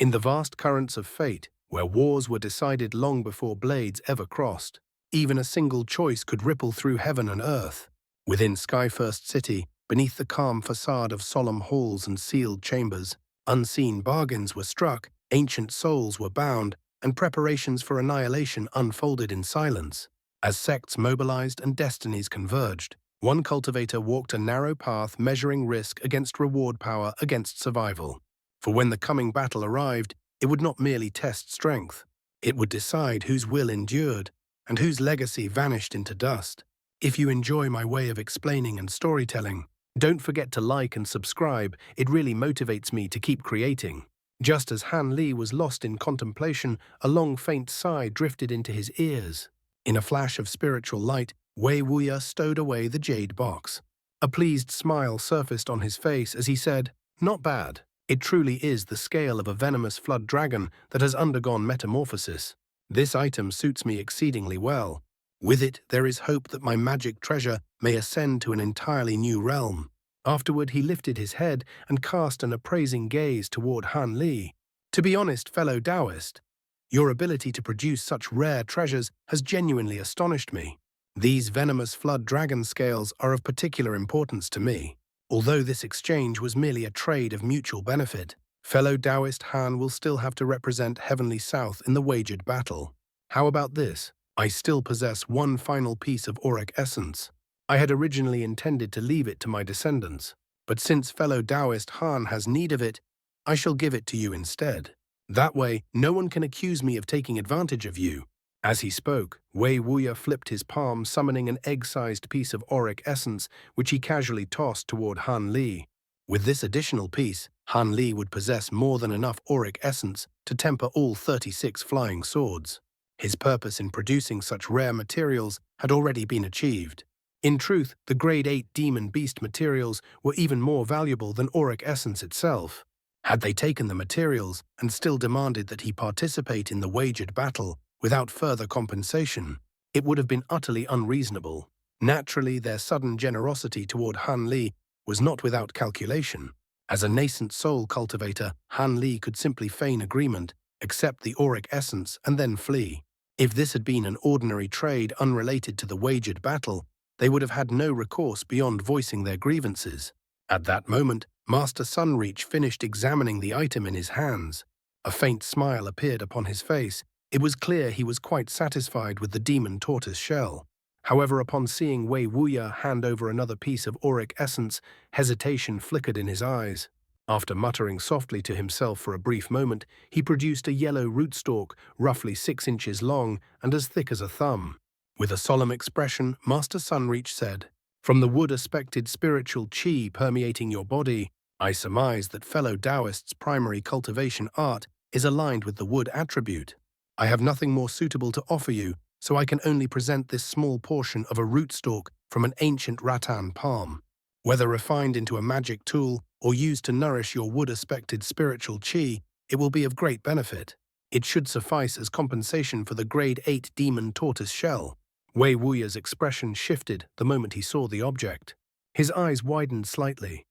In the vast currents of fate, where wars were decided long before blades ever crossed, even a single choice could ripple through heaven and earth. Within Skyfirst City, beneath the calm facade of solemn halls and sealed chambers, unseen bargains were struck, ancient souls were bound, and preparations for annihilation unfolded in silence. As sects mobilized and destinies converged, one cultivator walked a narrow path measuring risk against reward, power against survival. For when the coming battle arrived, it would not merely test strength. It would decide whose will endured and whose legacy vanished into dust. If you enjoy my way of explaining and storytelling, don't forget to like and subscribe. It really motivates me to keep creating. Just as Han Li was lost in contemplation, a long faint sigh drifted into his ears. In a flash of spiritual light, Wei Wuya stowed away the jade box. A pleased smile surfaced on his face as he said, "Not bad. It truly is the scale of a venomous flood dragon that has undergone metamorphosis. This item suits me exceedingly well. With it, there is hope that my magic treasure may ascend to an entirely new realm." Afterward, he lifted his head and cast an appraising gaze toward Han Li. "To be honest, fellow Taoist, your ability to produce such rare treasures has genuinely astonished me. These venomous flood dragon scales are of particular importance to me. Although this exchange was merely a trade of mutual benefit, fellow Taoist Han will still have to represent Heavenly South in the Wagered battle. How about this? I still possess one final piece of auric essence. I had originally intended to leave it to my descendants, but since fellow Taoist Han has need of it, I shall give it to you instead. That way, no one can accuse me of taking advantage of you." As he spoke, Wei Wuya flipped his palm, summoning an egg-sized piece of auric essence, which he casually tossed toward Han Li. With this additional piece, Han Li would possess more than enough auric essence to temper all 36 flying swords. His purpose in producing such rare materials had already been achieved. In truth, the Grade 8 Demon Beast materials were even more valuable than auric essence itself. Had they taken the materials and still demanded that he participate in the wagered battle without further compensation, it would have been utterly unreasonable. Naturally, their sudden generosity toward Han Li was not without calculation. As a nascent soul cultivator, Han Li could simply feign agreement, accept the auric essence, and then flee. If this had been an ordinary trade unrelated to the wagered battle, they would have had no recourse beyond voicing their grievances. At that moment, Master Sunreach finished examining the item in his hands. A faint smile appeared upon his face. It was clear he was quite satisfied with the demon tortoise shell. However, upon seeing Wei Wuya hand over another piece of auric essence, hesitation flickered in his eyes. After muttering softly to himself for a brief moment, he produced a yellow rootstock, roughly 6 inches long and as thick as a thumb. With a solemn expression, Master Sunreach said, "From the wood-aspected spiritual chi permeating your body, I surmise that fellow Taoist's primary cultivation art is aligned with the wood attribute. I have nothing more suitable to offer you, so I can only present this small portion of a rootstock from an ancient rattan palm. Whether refined into a magic tool or used to nourish your wood-aspected spiritual chi, it will be of great benefit. It should suffice as compensation for the Grade 8 Demon Tortoise Shell." Wei Wuya's expression shifted the moment he saw the object. His eyes widened slightly.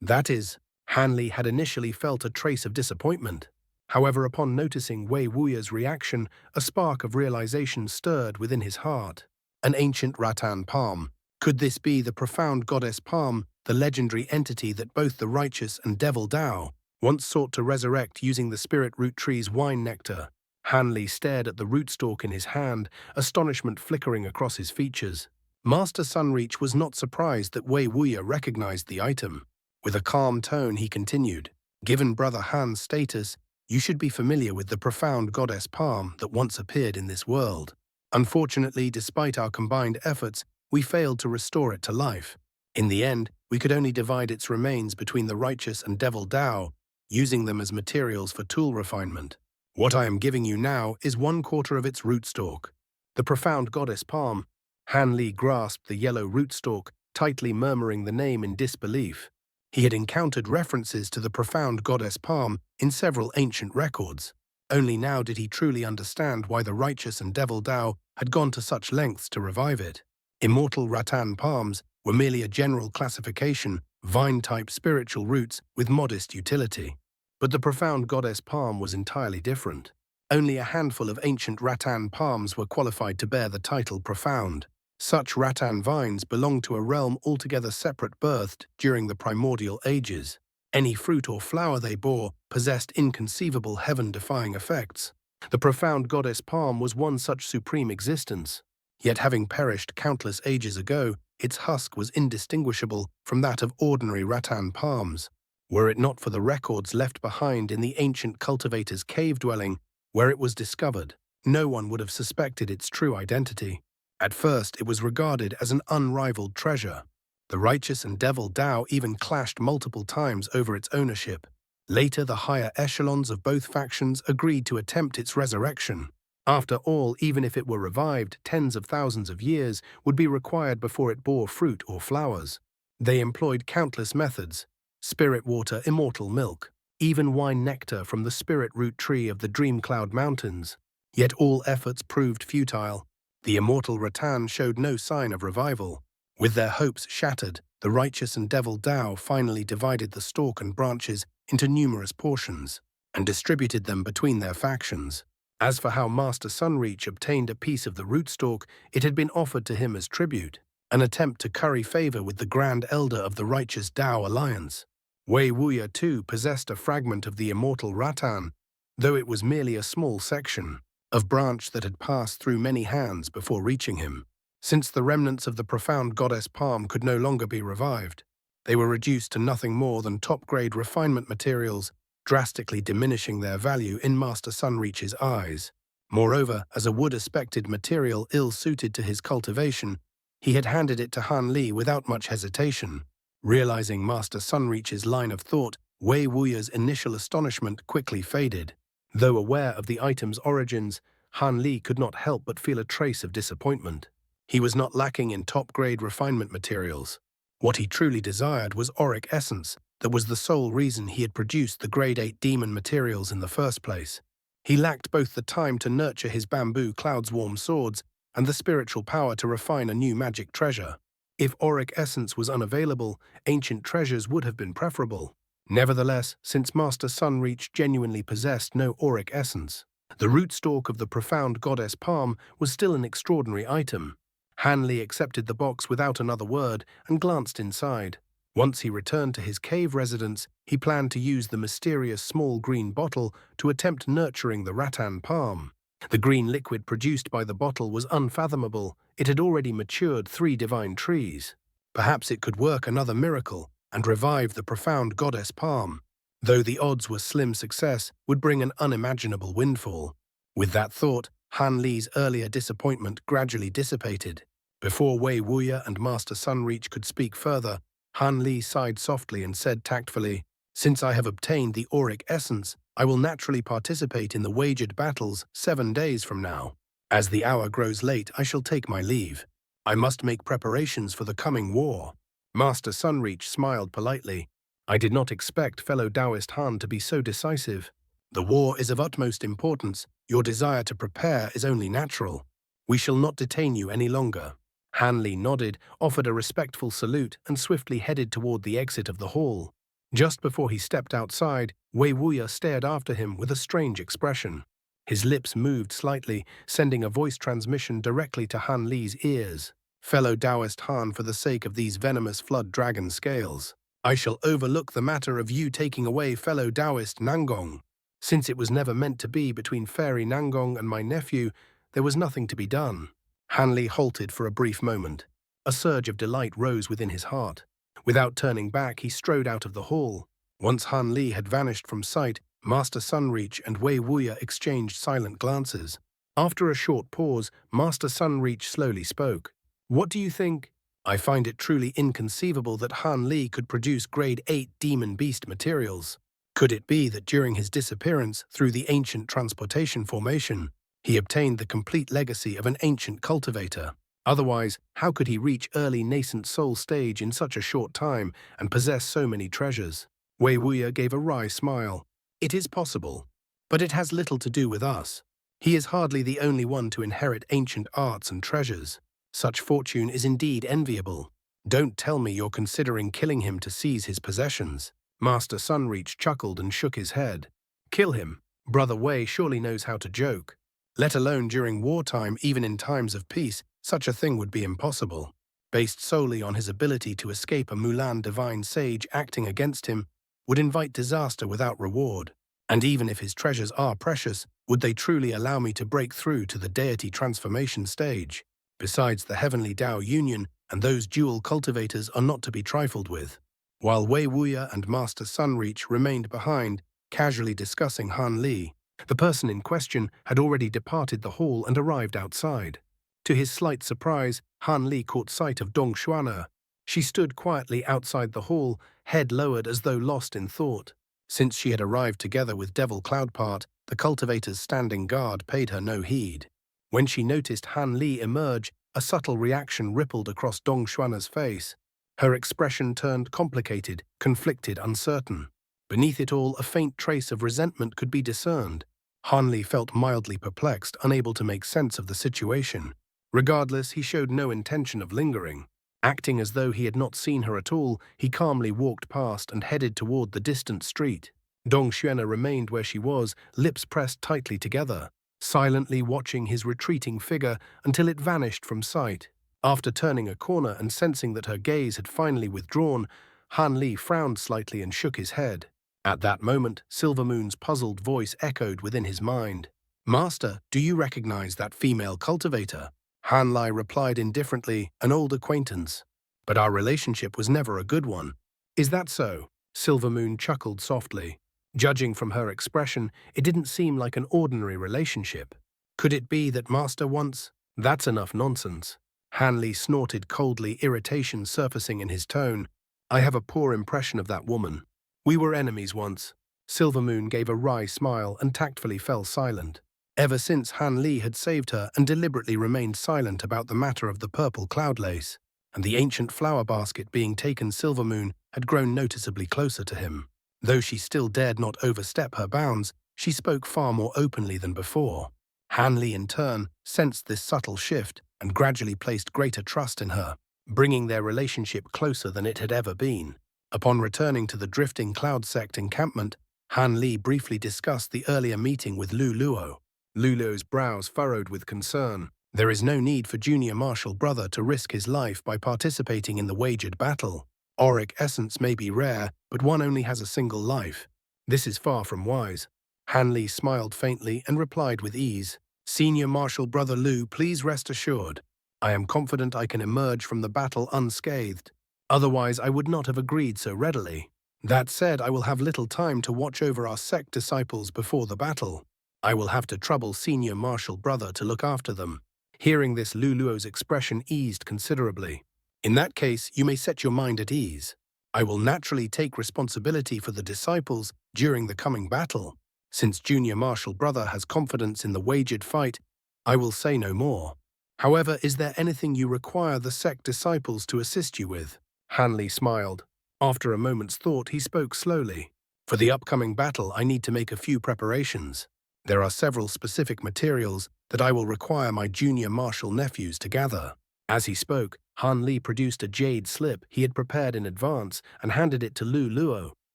That is, Han Li had initially felt a trace of disappointment. However, upon noticing Wei Wuya's reaction, a spark of realization stirred within his heart. An ancient rattan palm. Could this be the profound goddess palm, the legendary entity that both the righteous and devil Tao once sought to resurrect using the spirit root tree's wine nectar? Han Li stared at the rootstock in his hand, astonishment flickering across his features. Master Sunreach was not surprised that Wei Wuya recognized the item. With a calm tone, he continued, "Given Brother Han's status, you should be familiar with the profound goddess palm that once appeared in this world. Unfortunately, despite our combined efforts, we failed to restore it to life. In the end, we could only divide its remains between the righteous and devil Tao, using them as materials for tool refinement. What I am giving you now is 1/4 of its rootstock." The profound goddess palm. Han Li grasped the yellow rootstock, tightly murmuring the name in disbelief. He had encountered references to the profound goddess palm in several ancient records. Only now did he truly understand why the righteous and devil Tao had gone to such lengths to revive it. Immortal rattan palms were merely a general classification, vine-type spiritual roots with modest utility. But the profound goddess palm was entirely different. Only a handful of ancient rattan palms were qualified to bear the title profound. Such rattan vines belonged to a realm altogether separate, birthed during the primordial ages. Any fruit or flower they bore possessed inconceivable heaven-defying effects. The profound goddess palm was one such supreme existence. Yet having perished countless ages ago, its husk was indistinguishable from that of ordinary rattan palms. Were it not for the records left behind in the ancient cultivator's cave dwelling where it was discovered, no one would have suspected its true identity. At first, it was regarded as an unrivaled treasure. The righteous and devil Tao even clashed multiple times over its ownership. Later, the higher echelons of both factions agreed to attempt its resurrection. After all, even if it were revived, tens of thousands of years would be required before it bore fruit or flowers. They employed countless methods: spirit water, immortal milk, even wine nectar from the spirit root tree of the Dream Cloud Mountains. Yet all efforts proved futile. The immortal rattan showed no sign of revival. With their hopes shattered, the righteous and devil Tao finally divided the stalk and branches into numerous portions and distributed them between their factions. As for how Master Sunreach obtained a piece of the rootstock, it had been offered to him as tribute, an attempt to curry favor with the Grand Elder of the righteous Tao Alliance. Wei Wuya too possessed a fragment of the immortal rattan, though it was merely a small section of branch that had passed through many hands before reaching him. Since the remnants of the profound goddess palm could no longer be revived, they were reduced to nothing more than top-grade refinement materials, drastically diminishing their value in Master Sunreach's eyes. Moreover, as a wood-aspected material ill-suited to his cultivation, he had handed it to Han Li without much hesitation. Realizing Master Sunreach's line of thought, Wei Wuya's initial astonishment quickly faded. Though aware of the item's origins, Han Li could not help but feel a trace of disappointment. He was not lacking in top-grade refinement materials. What he truly desired was auric essence. That was the sole reason he had produced the Grade 8 demon materials in the first place. He lacked both the time to nurture his bamboo cloudswarm swords and the spiritual power to refine a new magic treasure. If auric essence was unavailable, ancient treasures would have been preferable. Nevertheless, since Master Sunreach genuinely possessed no auric essence, the rootstock of the profound goddess palm was still an extraordinary item. Han Li accepted the box without another word and glanced inside. Once he returned to his cave residence, he planned to use the mysterious small green bottle to attempt nurturing the rattan palm. The green liquid produced by the bottle was unfathomable. It had already matured 3 divine trees. Perhaps it could work another miracle and revive the profound goddess palm, though the odds were slim. Success would bring an unimaginable windfall. With that thought, Han Li's earlier disappointment gradually dissipated. Before Wei Wuya and Master Sunreach could speak further, Han Li sighed softly and said tactfully, "Since I have obtained the auric essence, I will naturally participate in the wagered battles 7 days from now. As the hour grows late, I shall take my leave. I must make preparations for the coming war." Master Sunreach smiled politely. "I did not expect fellow Taoist Han to be so decisive. The war is of utmost importance. Your desire to prepare is only natural. We shall not detain you any longer." Han Li nodded, offered a respectful salute, and swiftly headed toward the exit of the hall. Just before he stepped outside, Wei Wuya stared after him with a strange expression. His lips moved slightly, sending a voice transmission directly to Han Li's ears. "Fellow Taoist Han, for the sake of these venomous flood dragon scales, I shall overlook the matter of you taking away fellow Taoist Nangong. Since it was never meant to be between Fairy Nangong and my nephew, there was nothing to be done." Han Li halted for a brief moment. A surge of delight rose within his heart. Without turning back, he strode out of the hall. Once Han Li had vanished from sight, Master Sunreach and Wei Wuya exchanged silent glances. After a short pause, Master Sunreach slowly spoke. "What do you think? I find it truly inconceivable that Han Li could produce Grade 8 demon beast materials. Could it be that during his disappearance through the ancient transportation formation, he obtained the complete legacy of an ancient cultivator? Otherwise, how could he reach early nascent soul stage in such a short time and possess so many treasures?" Wei Wuya gave a wry smile. "It is possible, but it has little to do with us. He is hardly the only one to inherit ancient arts and treasures. Such fortune is indeed enviable. Don't tell me you're considering killing him to seize his possessions." Master Sunreach chuckled and shook his head. Kill him. Brother Wei surely knows how to joke. Let alone during wartime, even in times of peace, such a thing would be impossible. Based solely on his ability to escape a Mulan divine sage acting against him, would invite disaster without reward. And even if his treasures are precious, would they truly allow me to break through to the deity transformation stage? Besides, the heavenly Tao union and those dual cultivators are not to be trifled with. While Wei Wuya and Master Sunreach remained behind, casually discussing Han Li, the person in question had already departed the hall and arrived outside. To his slight surprise, Han Li caught sight of donghua. She stood quietly outside the hall, head lowered as though lost in thought. Since she had arrived together with Devil Cloudpart, the cultivator's standing guard paid her no heed. When she noticed Han Li emerge, a subtle reaction rippled across Dongxuana's face. Her expression turned complicated, conflicted, uncertain. Beneath it all, a faint trace of resentment could be discerned. Han Li felt mildly perplexed, unable to make sense of the situation. Regardless, he showed no intention of lingering. Acting as though he had not seen her at all, he calmly walked past and headed toward the distant street. Dongxuana remained where she was, lips pressed tightly together, silently watching his retreating figure until it vanished from sight. After turning a corner and sensing that her gaze had finally withdrawn, Han Li frowned slightly and shook his head. At that moment, Silvermoon's puzzled voice echoed within his mind. "Master, do you recognize that female cultivator?" Han Li replied indifferently, "An old acquaintance. But our relationship was never a good one." "Is that so?" Silvermoon chuckled softly. Judging from her expression, it didn't seem like an ordinary relationship. Could it be that Master once— "That's enough nonsense." Han Li snorted coldly, irritation surfacing in his tone. "I have a poor impression of that woman. We were enemies once." Silvermoon gave a wry smile and tactfully fell silent. Ever since Han Li had saved her and deliberately remained silent about the matter of the purple cloud lace, and the ancient flower basket being taken, Silvermoon had grown noticeably closer to him. Though she still dared not overstep her bounds, she spoke far more openly than before. Han Li, in turn, sensed this subtle shift and gradually placed greater trust in her, bringing their relationship closer than it had ever been. Upon returning to the drifting Cloud Sect encampment, Han Li briefly discussed the earlier meeting with Lu Luo. Lu Luo's brows furrowed with concern. There is no need for Junior Marshal Brother to risk his life by participating in the wagered battle. Auric essence may be rare, but one only has a single life. This is far from wise. Han Li smiled faintly and replied with ease. "Senior Marshal Brother Lu, please rest assured. I am confident I can emerge from the battle unscathed. Otherwise, I would not have agreed so readily. That said, I will have little time to watch over our sect disciples before the battle. I will have to trouble Senior Marshal Brother to look after them." Hearing this, Lu Luo's expression eased considerably. "In that case, you may set your mind at ease. I will naturally take responsibility for the disciples during the coming battle. Since Junior Marshal Brother has confidence in the wagered fight, I will say no more. However, is there anything you require the sect disciples to assist you with?" Han Li smiled. After a moment's thought, he spoke slowly. "For the upcoming battle, I need to make a few preparations. There are several specific materials that I will require my junior marshal nephews to gather." As he spoke, Han Li produced a jade slip he had prepared in advance and handed it to Lu Luo.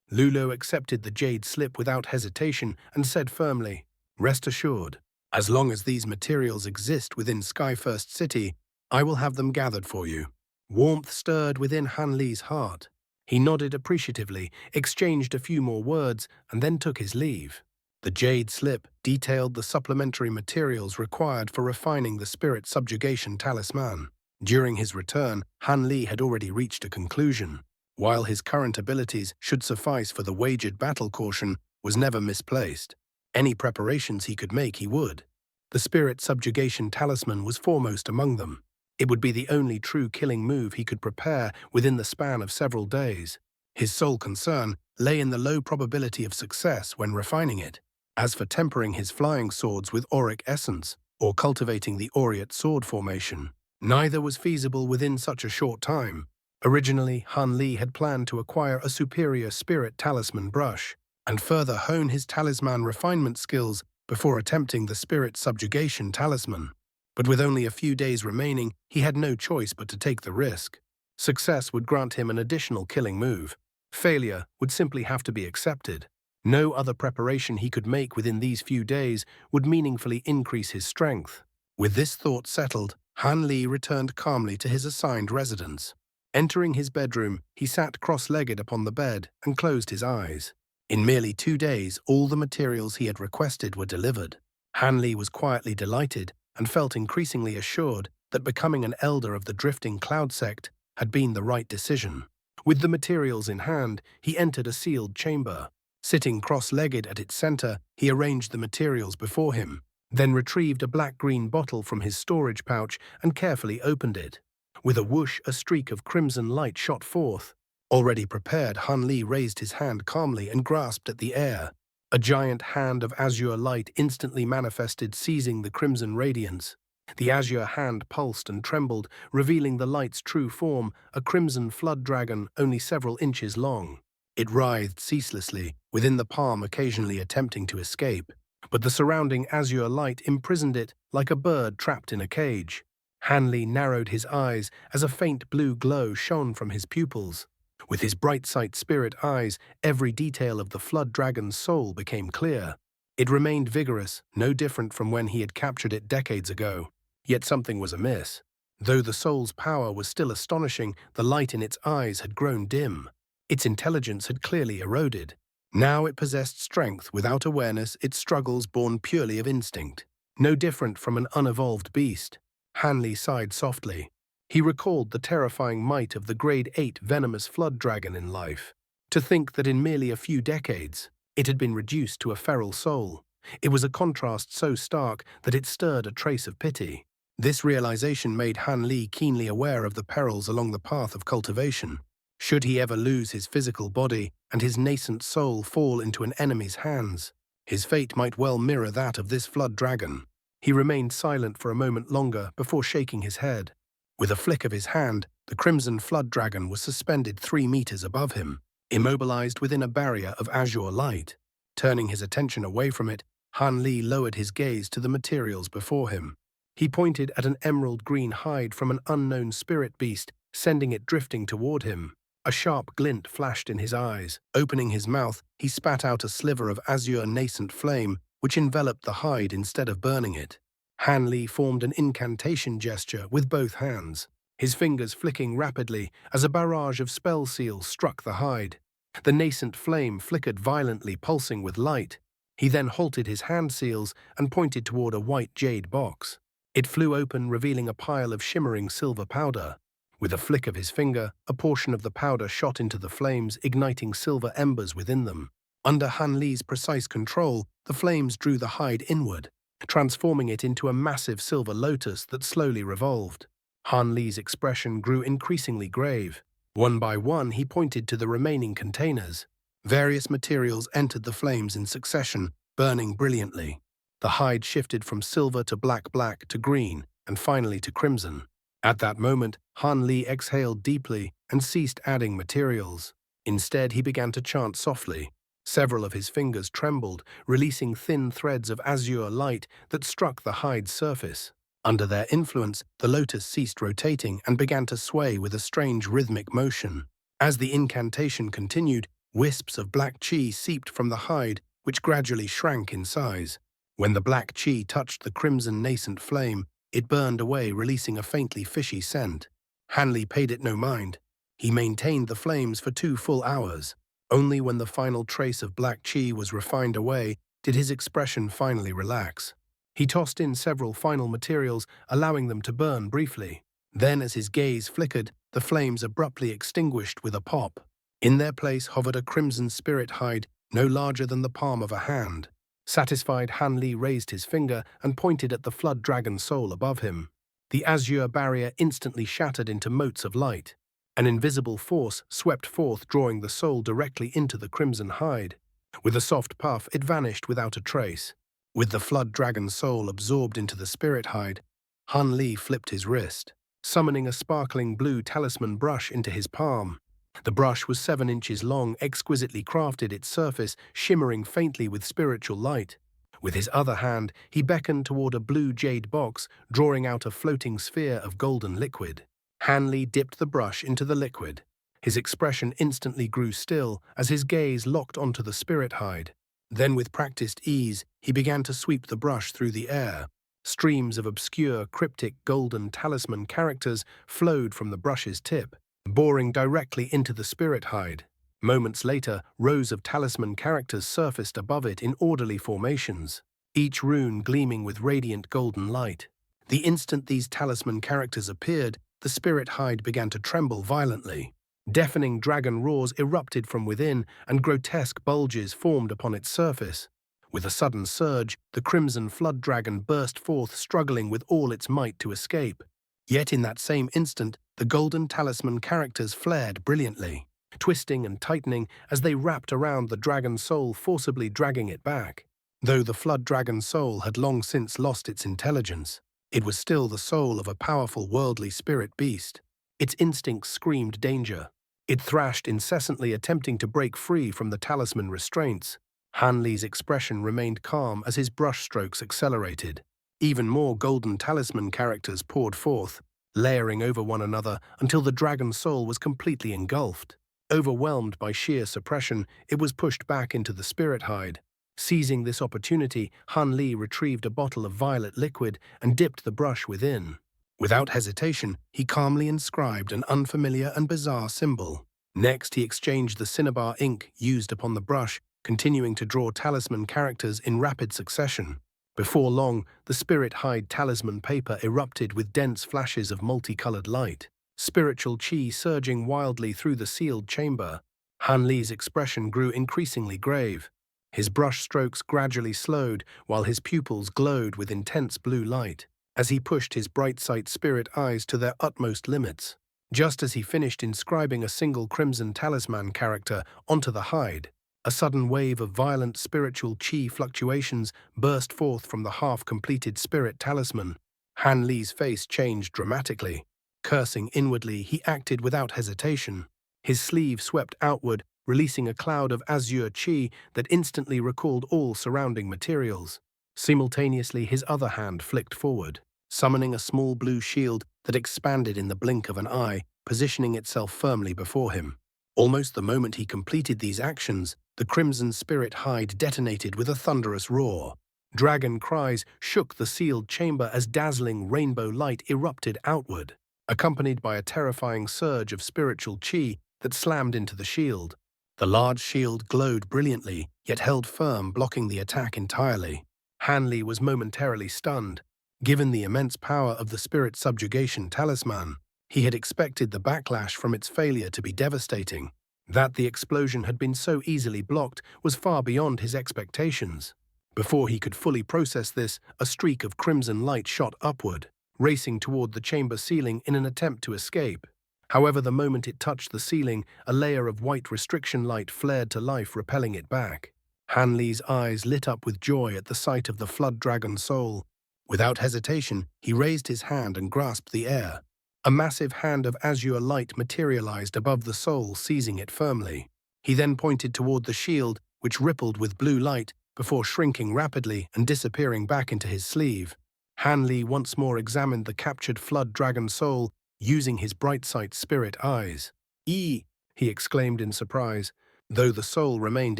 Lu Luo accepted the jade slip without hesitation and said firmly, "Rest assured, as long as these materials exist within Skyfirst City, I will have them gathered for you." Warmth stirred within Han Li's heart. He nodded appreciatively, exchanged a few more words, and then took his leave. The jade slip detailed the supplementary materials required for refining the spirit subjugation talisman. During his return, Han Li had already reached a conclusion. While his current abilities should suffice for the wagered battle caution was never misplaced. Any preparations he could make, he would. The spirit subjugation talisman was foremost among them. It would be the only true killing move he could prepare within the span of several days. His sole concern lay in the low probability of success when refining it. As for tempering his flying swords with auric essence, or cultivating the aureate sword formation, neither was feasible within such a short time. Originally, Han Li had planned to acquire a superior spirit talisman brush, and further hone his talisman refinement skills before attempting the spirit subjugation talisman. But with only a few days remaining, he had no choice but to take the risk. Success would grant him an additional killing move. Failure would simply have to be accepted. No other preparation he could make within these few days would meaningfully increase his strength. With this thought settled, Han Li returned calmly to his assigned residence. Entering his bedroom, he sat cross-legged upon the bed and closed his eyes. In merely 2 days, all the materials he had requested were delivered. Han Li was quietly delighted and felt increasingly assured that becoming an elder of the drifting cloud sect had been the right decision. With the materials in hand, he entered a sealed chamber. Sitting cross-legged at its center, he arranged the materials before him, then retrieved a black-green bottle from his storage pouch and carefully opened it. With a whoosh, a streak of crimson light shot forth. Already prepared, Han Li raised his hand calmly and grasped at the air. A giant hand of azure light instantly manifested, seizing the crimson radiance. The azure hand pulsed and trembled, revealing the light's true form, a crimson flood dragon only several inches long. It writhed ceaselessly, within the palm occasionally attempting to escape. But the surrounding azure light imprisoned it like a bird trapped in a cage. Han Li narrowed his eyes as a faint blue glow shone from his pupils. With his bright sight spirit eyes, every detail of the flood dragon's soul became clear. It remained vigorous, no different from when he had captured it decades ago. Yet something was amiss. Though the soul's power was still astonishing, the light in its eyes had grown dim. Its intelligence had clearly eroded. Now it possessed strength without awareness, its struggles born purely of instinct. No different from an unevolved beast. Han Li sighed softly. He recalled the terrifying might of the Grade 8 venomous flood dragon in life. To think that in merely a few decades, it had been reduced to a feral soul. It was a contrast so stark that it stirred a trace of pity. This realization made Han Li keenly aware of the perils along the path of cultivation. Should he ever lose his physical body and his nascent soul fall into an enemy's hands, his fate might well mirror that of this flood dragon. He remained silent for a moment longer before shaking his head. With a flick of his hand, the crimson flood dragon was suspended 3 meters above him, immobilized within a barrier of azure light. Turning his attention away from it, Han Li lowered his gaze to the materials before him. He pointed at an emerald green hide from an unknown spirit beast, sending it drifting toward him. A sharp glint flashed in his eyes. Opening his mouth, he spat out a sliver of azure nascent flame, which enveloped the hide instead of burning it. Han Li formed an incantation gesture with both hands, his fingers flicking rapidly as a barrage of spell seals struck the hide. The nascent flame flickered violently, pulsing with light. He then halted his hand seals and pointed toward a white jade box. It flew open, revealing a pile of shimmering silver powder. With a flick of his finger, a portion of the powder shot into the flames, igniting silver embers within them. Under Han Li's precise control, the flames drew the hide inward, transforming it into a massive silver lotus that slowly revolved. Han Li's expression grew increasingly grave. One by one, he pointed to the remaining containers. Various materials entered the flames in succession, burning brilliantly. The hide shifted from silver to black to green, and finally to crimson. At that moment, Han Li exhaled deeply and ceased adding materials. Instead, he began to chant softly. Several of his fingers trembled, releasing thin threads of azure light that struck the hide's surface. Under their influence, the lotus ceased rotating and began to sway with a strange rhythmic motion. As the incantation continued, wisps of black qi seeped from the hide, which gradually shrank in size. When the black qi touched the crimson nascent flame, it burned away, releasing a faintly fishy scent. Han Li paid it no mind. He maintained the flames for 2 full hours. Only when the final trace of black qi was refined away did his expression finally relax. He tossed in several final materials, allowing them to burn briefly. Then, as his gaze flickered, the flames abruptly extinguished with a pop. In their place hovered a crimson spirit hide, no larger than the palm of a hand. Satisfied, Han Li raised his finger and pointed at the flood dragon soul above him. The azure barrier instantly shattered into motes of light. An invisible force swept forth, drawing the soul directly into the crimson hide. With a soft puff, it vanished without a trace. With the flood dragon's soul absorbed into the spirit hide, Han Li flipped his wrist, summoning a sparkling blue talisman brush into his palm. The brush was 7 inches long, exquisitely crafted, its surface shimmering faintly with spiritual light. With his other hand, he beckoned toward a blue jade box, drawing out a floating sphere of golden liquid. Han Li dipped the brush into the liquid. His expression instantly grew still as his gaze locked onto the spirit hide. Then with practiced ease, he began to sweep the brush through the air. Streams of obscure, cryptic golden talisman characters flowed from the brush's tip, boring directly into the spirit hide. Moments later, rows of talisman characters surfaced above it in orderly formations, each rune gleaming with radiant golden light. The instant these talisman characters appeared, the spirit hide began to tremble violently. Deafening dragon roars erupted from within, and grotesque bulges formed upon its surface. With a sudden surge, the crimson flood dragon burst forth, struggling with all its might to escape. Yet in that same instant, the golden talisman characters flared brilliantly, twisting and tightening as they wrapped around the dragon's soul, forcibly dragging it back. Though the flood dragon's soul had long since lost its intelligence, it was still the soul of a powerful worldly spirit beast. Its instincts screamed danger. It thrashed incessantly, attempting to break free from the talisman restraints. Han Li's expression remained calm as his brushstrokes accelerated. Even more golden talisman characters poured forth, layering over one another until the dragon's soul was completely engulfed. Overwhelmed by sheer suppression, it was pushed back into the spirit hide. Seizing this opportunity, Han Li retrieved a bottle of violet liquid and dipped the brush within. Without hesitation, he calmly inscribed an unfamiliar and bizarre symbol. Next, he exchanged the cinnabar ink used upon the brush, continuing to draw talisman characters in rapid succession. Before long, the spirit hide talisman paper erupted with dense flashes of multicolored light, spiritual chi surging wildly through the sealed chamber. Han Li's expression grew increasingly grave. His brush strokes gradually slowed, while his pupils glowed with intense blue light, as he pushed his bright-sight spirit eyes to their utmost limits. Just as he finished inscribing a single crimson talisman character onto the hide, a sudden wave of violent spiritual chi fluctuations burst forth from the half-completed spirit talisman. Han Li's face changed dramatically. Cursing inwardly, he acted without hesitation. His sleeve swept outward, releasing a cloud of azure chi that instantly recalled all surrounding materials. Simultaneously, his other hand flicked forward, summoning a small blue shield that expanded in the blink of an eye, positioning itself firmly before him. Almost the moment he completed these actions, the crimson spirit hide detonated with a thunderous roar. Dragon cries shook the sealed chamber as dazzling rainbow light erupted outward, accompanied by a terrifying surge of spiritual chi that slammed into the shield. The large shield glowed brilliantly, yet held firm, blocking the attack entirely. Han Li was momentarily stunned. Given the immense power of the spirit subjugation talisman, he had expected the backlash from its failure to be devastating. That the explosion had been so easily blocked was far beyond his expectations. Before he could fully process this, a streak of crimson light shot upward, racing toward the chamber ceiling in an attempt to escape. However, the moment it touched the ceiling, a layer of white restriction light flared to life, repelling it back. Han Li's eyes lit up with joy at the sight of the flood dragon soul. Without hesitation, he raised his hand and grasped the air. A massive hand of azure light materialized above the soul, seizing it firmly. He then pointed toward the shield, which rippled with blue light, before shrinking rapidly and disappearing back into his sleeve. Han Li once more examined the captured flood dragon soul, using his bright-sight spirit eyes. He exclaimed in surprise. Though the soul remained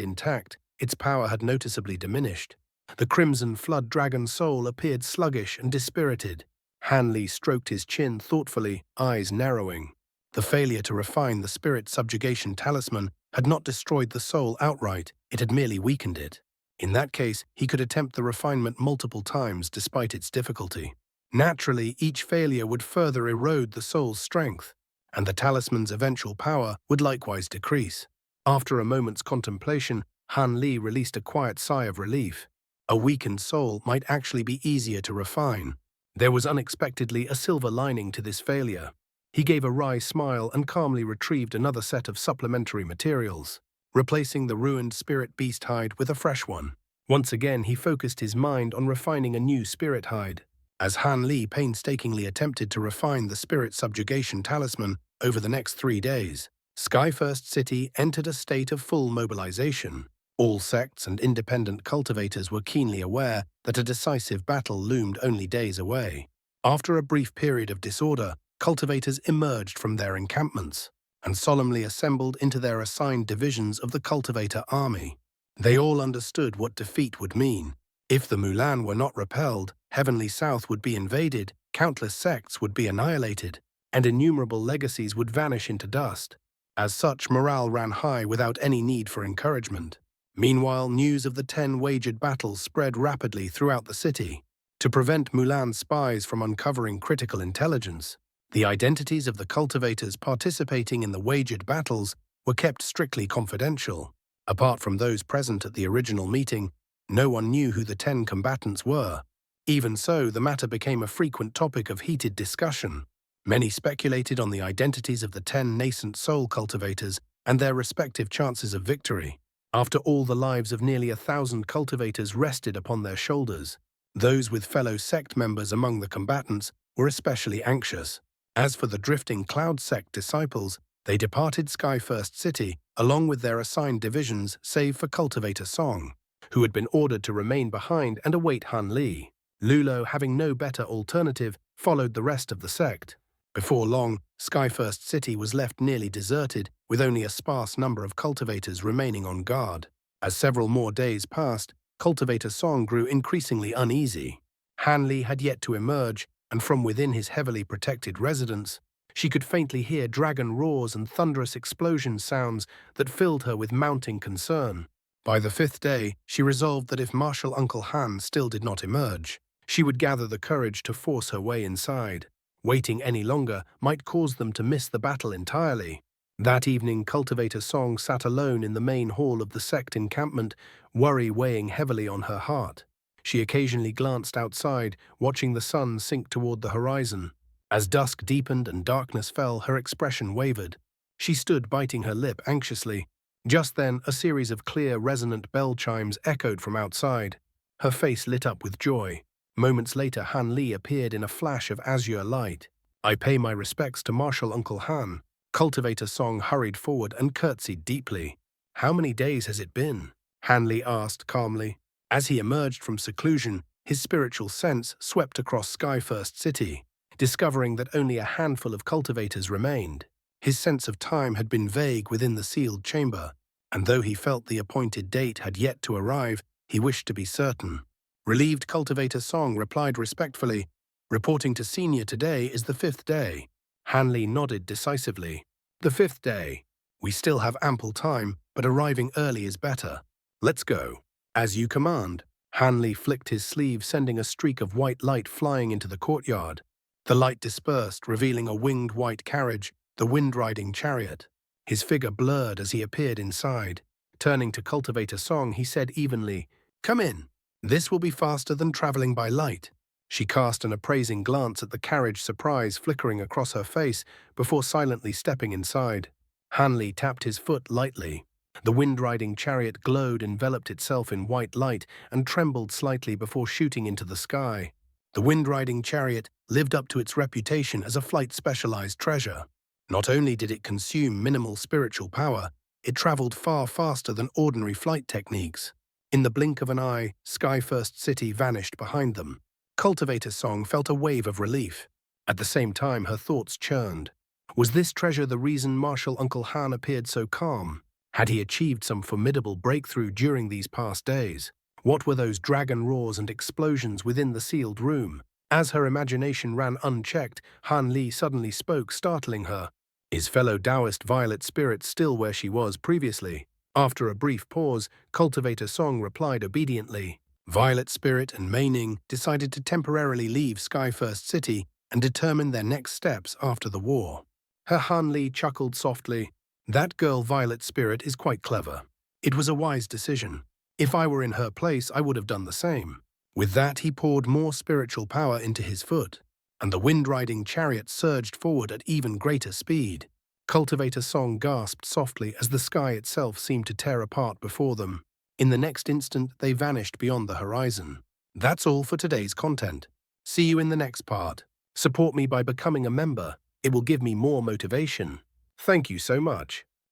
intact, its power had noticeably diminished. The crimson flood dragon soul appeared sluggish and dispirited. Han Li stroked his chin thoughtfully, eyes narrowing. The failure to refine the spirit subjugation talisman had not destroyed the soul outright, it had merely weakened it. In that case, he could attempt the refinement multiple times despite its difficulty. Naturally, each failure would further erode the soul's strength, and the talisman's eventual power would likewise decrease. After a moment's contemplation, Han Li released a quiet sigh of relief. A weakened soul might actually be easier to refine. There was unexpectedly a silver lining to this failure. He gave a wry smile and calmly retrieved another set of supplementary materials, replacing the ruined spirit beast hide with a fresh one. Once again, he focused his mind on refining a new spirit hide. As Han Li painstakingly attempted to refine the spirit subjugation talisman over the next 3 days, Skyfirst City entered a state of full mobilization. All sects and independent cultivators were keenly aware that a decisive battle loomed only days away. After a brief period of disorder, cultivators emerged from their encampments. and solemnly assembled into their assigned divisions of the cultivator army. They all understood what defeat would mean. If the Mulan were not repelled, Heavenly South would be invaded, countless sects would be annihilated, and innumerable legacies would vanish into dust. As such, morale ran high without any need for encouragement. Meanwhile, news of the 10 wagered battles spread rapidly throughout the city. To prevent Mulan's spies from uncovering critical intelligence, the identities of the cultivators participating in the wagered battles were kept strictly confidential. Apart from those present at the original meeting, no one knew who the 10 combatants were. Even so, the matter became a frequent topic of heated discussion. Many speculated on the identities of the 10 nascent soul cultivators and their respective chances of victory. After all, the lives of nearly 1,000 cultivators rested upon their shoulders. Those with fellow sect members among the combatants were especially anxious. As for the drifting Cloud Sect disciples, they departed Skyfirst City along with their assigned divisions save for Cultivator Song, who had been ordered to remain behind and await Han Li. Lulo, having no better alternative, followed the rest of the sect. Before long, Skyfirst City was left nearly deserted, with only a sparse number of cultivators remaining on guard. As several more days passed, Cultivator Song grew increasingly uneasy. Han Li had yet to emerge, and from within his heavily protected residence, she could faintly hear dragon roars and thunderous explosion sounds that filled her with mounting concern. By the 5th day, she resolved that if Martial Uncle Han still did not emerge, she would gather the courage to force her way inside. Waiting any longer might cause them to miss the battle entirely. That evening, Cultivator Song sat alone in the main hall of the sect encampment, worry weighing heavily on her heart. She occasionally glanced outside, watching the sun sink toward the horizon. As dusk deepened and darkness fell, her expression wavered. She stood biting her lip anxiously. Just then, a series of clear, resonant bell chimes echoed from outside. Her face lit up with joy. Moments later, Han Li appeared in a flash of azure light. "I pay my respects to Martial Uncle Han." Cultivator Song hurried forward and curtsied deeply. "How many days has it been?" Han Li asked calmly. As he emerged from seclusion, his spiritual sense swept across Skyfirst City, discovering that only a handful of cultivators remained. His sense of time had been vague within the sealed chamber, and though he felt the appointed date had yet to arrive, he wished to be certain. Relieved Cultivator Song replied respectfully, "Reporting to Senior today is the 5th day." Han Li nodded decisively. "The 5th day. We still have ample time, but arriving early is better. Let's go." "As you command." Han Li flicked his sleeve, sending a streak of white light flying into the courtyard. The light dispersed, revealing a winged white carriage, the wind-riding chariot. His figure blurred as he appeared inside. Turning to Cultivator Song, he said evenly, "Come in. This will be faster than traveling by light." She cast an appraising glance at the carriage, surprise flickering across her face before silently stepping inside. Han Li tapped his foot lightly. The wind-riding chariot glowed, enveloped itself in white light, and trembled slightly before shooting into the sky. The wind-riding chariot lived up to its reputation as a flight-specialized treasure. Not only did it consume minimal spiritual power, it traveled far faster than ordinary flight techniques. In the blink of an eye, Skyfirst City vanished behind them. Cultivator Song felt a wave of relief. At the same time, her thoughts churned. Was this treasure the reason Martial Uncle Han appeared so calm? Had he achieved some formidable breakthrough during these past days? What were those dragon roars and explosions within the sealed room? As her imagination ran unchecked, Han Li suddenly spoke, startling her. Is fellow Taoist Violet Spirit still where she was previously? After a brief pause, Cultivator Song replied obediently. Violet Spirit and Mei Ning decided to temporarily leave Skyfirst City and determine their next steps after the war. Her Han Li chuckled softly. That girl Violet Spirit is quite clever. It was a wise decision. If I were in her place, I would have done the same. With that, he poured more spiritual power into his foot, and the wind-riding chariot surged forward at even greater speed. Cultivator Song gasped softly as the sky itself seemed to tear apart before them. In the next instant, they vanished beyond the horizon. That's all for today's content. See you in the next part. Support me by becoming a member. It will give me more motivation. Thank you so much.